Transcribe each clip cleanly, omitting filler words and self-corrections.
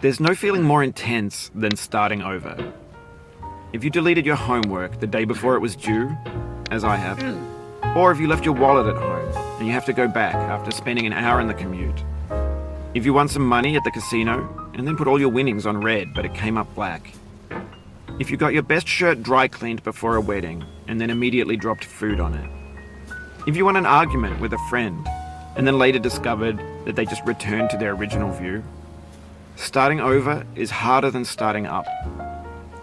There's no feeling more intense than starting over. If you deleted your homework the day before it was due, as I have, or if you left your wallet at home and you have to go back after spending an hour in the commute. If you won some money at the casino and then put all your winnings on red but it came up black. If you got your best shirt dry cleaned before a wedding and then immediately dropped food on it. If you won an argument with a friend and then later discovered that they just returned to their original view. Starting over is harder than starting up.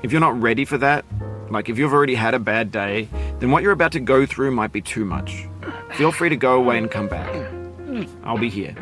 If you're not ready for that, like if you've already had a bad day, then what you're about to go through might be too much. Feel free to go away and come back. I'll be here.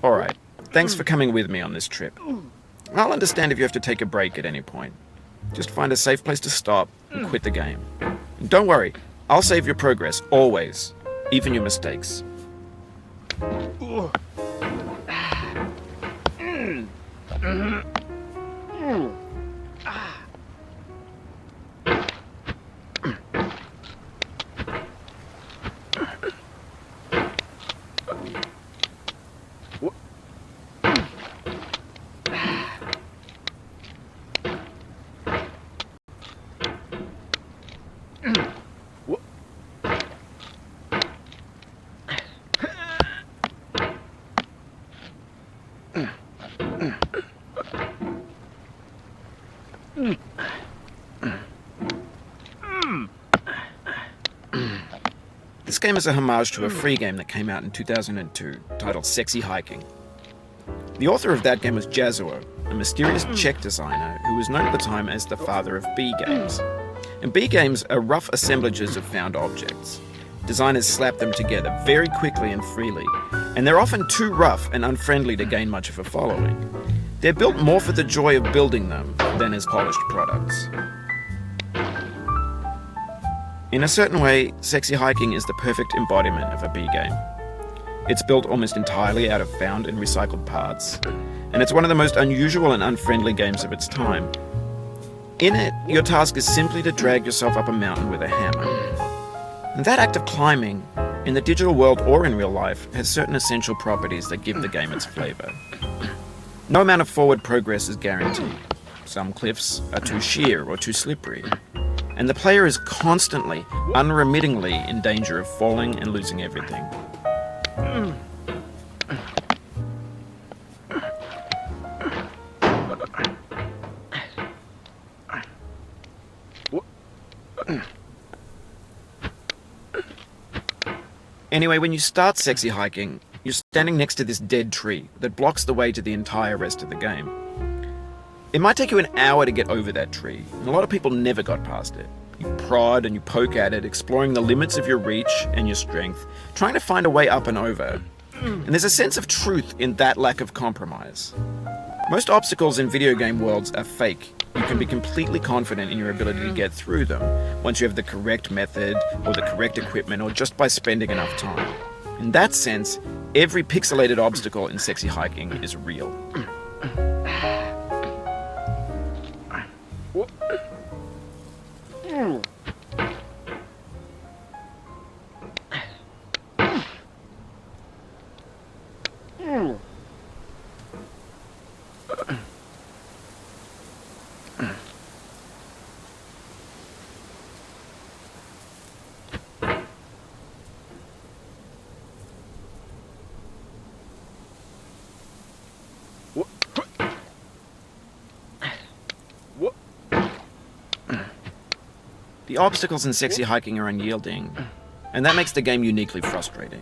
Alright, thanks for coming with me on this trip. I'll understand if you have to take a break at any point. Just find a safe place to stop and quit the game. And don't worry, I'll save your progress, always, even your mistakes. This game is a homage to a free game that came out in 2002, titled Sexy Hiking. The author of that game was Jazzuo, a mysterious Czech designer who was known at the time as the father of B games. And B games are rough assemblages of found objects. Designers slap them together very quickly and freely, and they're often too rough and unfriendly to gain much of a following. They're built more for the joy of building them than as polished products. In a certain way, Sexy Hiking is the perfect embodiment of a B game. It's built almost entirely out of found and recycled parts, and it's one of the most unusual and unfriendly games of its time. In it, your task is simply to drag yourself up a mountain with a hammer. And that act of climbing, in the digital world or in real life, has certain essential properties that give the game its flavor. No amount of forward progress is guaranteed. Some cliffs are too sheer or too slippery, and the player is constantly, unremittingly in danger of falling and losing everything. Anyway, when you start Sexy Hiking, you're standing next to this dead tree that blocks the way to the entire rest of the game. It might take you an hour to get over that tree, and a lot of people never got past it. You prod and you poke at it, exploring the limits of your reach and your strength, trying to find a way up and over. And there's a sense of truth in that lack of compromise. Most obstacles in video game worlds are fake. You can be completely confident in your ability to get through them once you have the correct method or the correct equipment or just by spending enough time. In that sense, Every pixelated obstacle in Sexy Hiking is real. The obstacles in Sexy Hiking are unyielding, and that makes the game uniquely frustrating.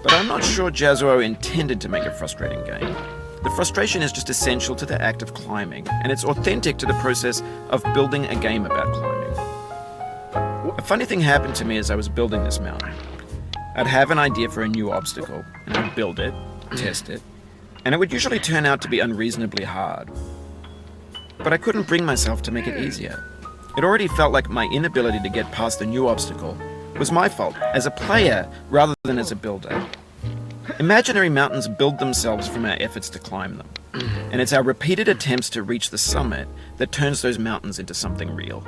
But I'm not sure Jazzuo intended to make a frustrating game. The frustration is just essential to the act of climbing, and it's authentic to the process of building a game about climbing. A funny thing happened to me as I was building this mountain. I'd have an idea for a new obstacle, and I'd build it, test it, and it would usually turn out to be unreasonably hard. But I couldn't bring myself to make it easier. It already felt like my inability to get past the new obstacle was my fault as a player rather than as a builder. Imaginary mountains build themselves from our efforts to climb them, and it's our repeated attempts to reach the summit that turns those mountains into something real.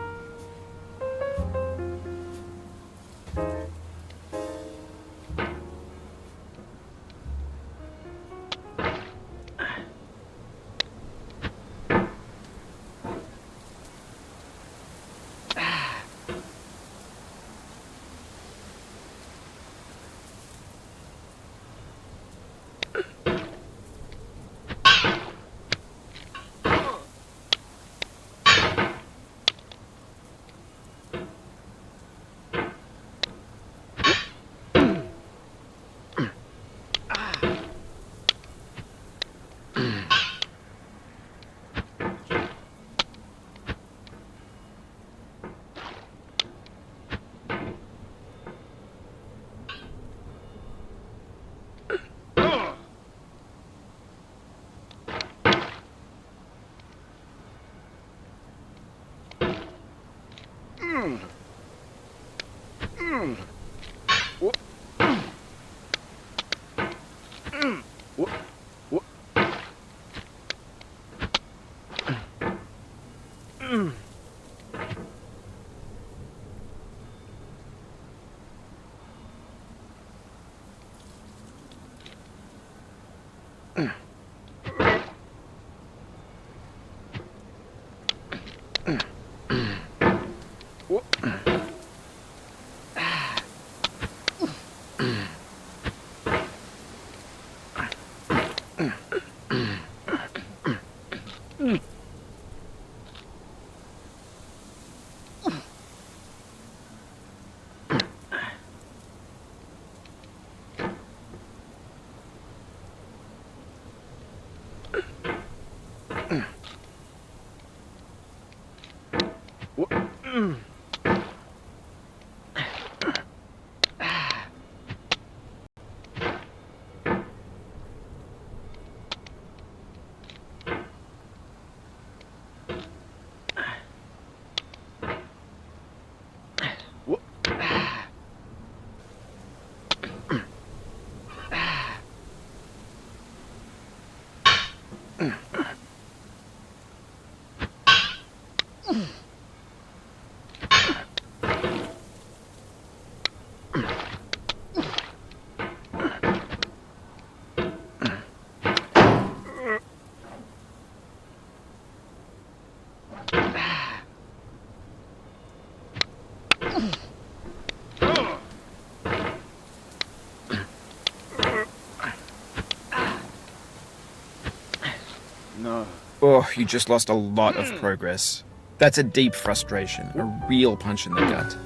No. Oh, you just lost a lot of progress. That's a deep frustration, a real punch in the gut.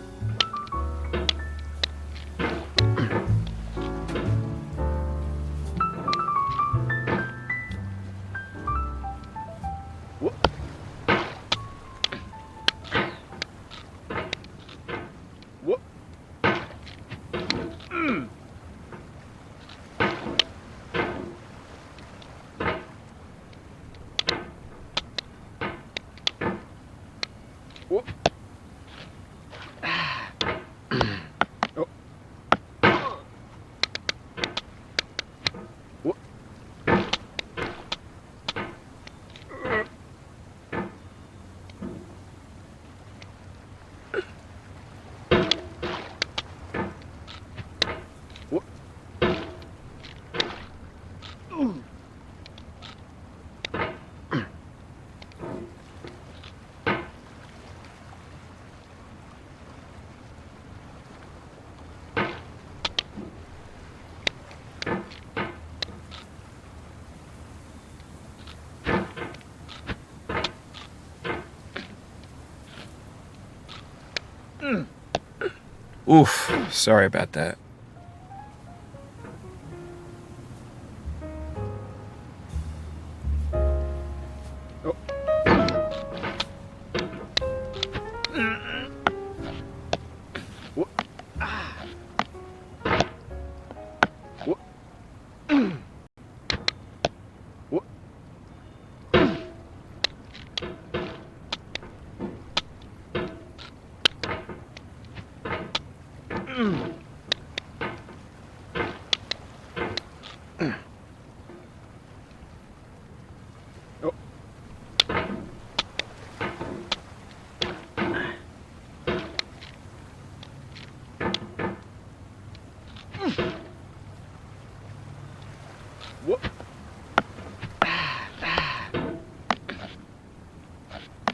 Oof, sorry about that.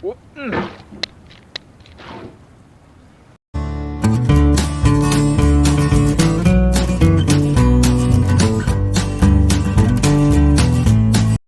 What?